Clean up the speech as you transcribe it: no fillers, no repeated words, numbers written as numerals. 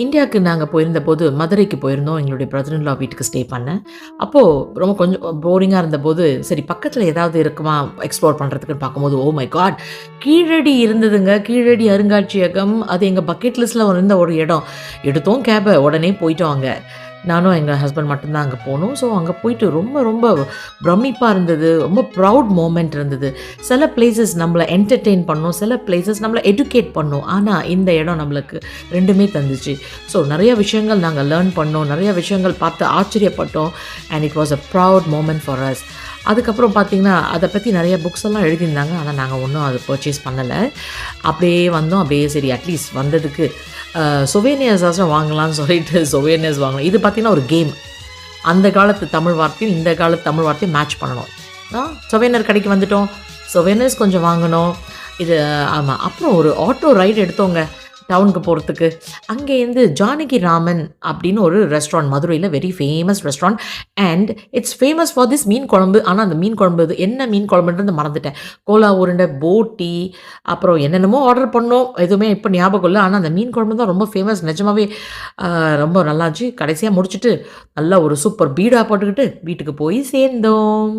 இந்தியாவுக்கு நாங்க போயிருந்தபோது, மதுரைக்கு போயிருந்தோம். எங்களுடைய பிரதர் இன் லா வீட்டுக்கு ஸ்டே பண்ணேன். அப்போ ரொம்ப கொஞ்சம் போரிங்கா இருந்தபோது, சரி பக்கத்தில ஏதாவது இருக்குமா எக்ஸ்ப்ளோர் பண்றதுக்குன்னு பார்க்கும்போது, ஓ மை காட்! கீழடி இருந்ததுங்க. கீழடி அருங்காட்சியகம். அது எங்க பக்கெட் லிஸ்ட்ல இருந்த ஒரு இடம். எடுத்தோம் கேப, உடனே போயிட்டோம் அங்க. நானும் எங்க ஹஸ்பண்ட் மட்டும் தான் அங்க போனோம். ஸோ அங்க போயிட்டு ரொம்ப ரொம்ப பிரமிப்பா இருந்தது. ரொம்ப ப்ரவுட் மொமெண்ட் இருந்தது. சில பிளேஸஸ் நம்மள என்டர்டெயின் பண்ணும். சில பிளேஸஸ் நம்மள எடுகேட் பண்ணும். ஆனா இந்த இடம் நம்மளுக்கு 2மே தந்துச்சு. ஸோ நெறைய விஷயங்கள் நாங்க லேர்ன் பண்ணோம். நெறைய விஷயங்கள் பார்த்து ஆச்சரியப்பட்டோம். And it was a proud moment for us. அதுக்கப்புறம் பார்த்தீங்கன்னா, அத பத்தி நெறைய புக்ஸ் எல்லாம் எழுதியிருந்தாங்க. ஆனா நாங்க ஒண்ணும் அத பர்ச்சேஸ் பண்ணல. அப்படியே வந்தோம். அப்படியே சரி அட்லீஸ்ட் வந்ததுக்கு சொவேனியர்ஸாச்சும் வாங்கலாம்னு சொல்லிட்டு சொவேனியர்ஸ் வாங்கினோம். இது பார்த்தீங்கன்னா ஒரு கேம். அந்த காலத்து தமிழ் வார்த்தையும், இந்த காலத்து தமிழ் வார்த்தையும் மேட்ச் பண்ணணும். சொவேனியர் கடைக்கு வந்துட்டோம். சொவேனியர்ஸ் கொஞ்சம் வாங்குனோம். இது ஆமா. அப்புறம் ஒரு ஆட்டோ ரைட் எடுத்தோங்க. டவுனுக்கு போறதுக்கு. அங்கேருந்து ஜானகி ராமன் அப்படின்னு ஒரு ரெஸ்டாரண்ட் மதுரையில very famous restaurant. And it's famous for this mean குழம்பு. ஆனா அந்த மீன் குழம்பு என்ன மீன் குழம்புன்றது மறந்துட்டேன். கோலா உருண்டை, போட்டி, அப்புறம் என்னென்னமோ ஆர்டர் பண்ணோம். எதுவுமே இப்ப ஞாபகம் இல்ல. ஆனா அந்த மீன் குழம்பு தான் ரொம்ப ஃபேமஸ். நிஜமாவே ரொம்ப நல்லாருந்துச்சு. கடைசியா முடிச்சுட்டு, நல்லா ஒரு சூப்பர் பீடா போட்டுக்கிட்டு வீட்டுக்கு போய் சேர்ந்தோம்.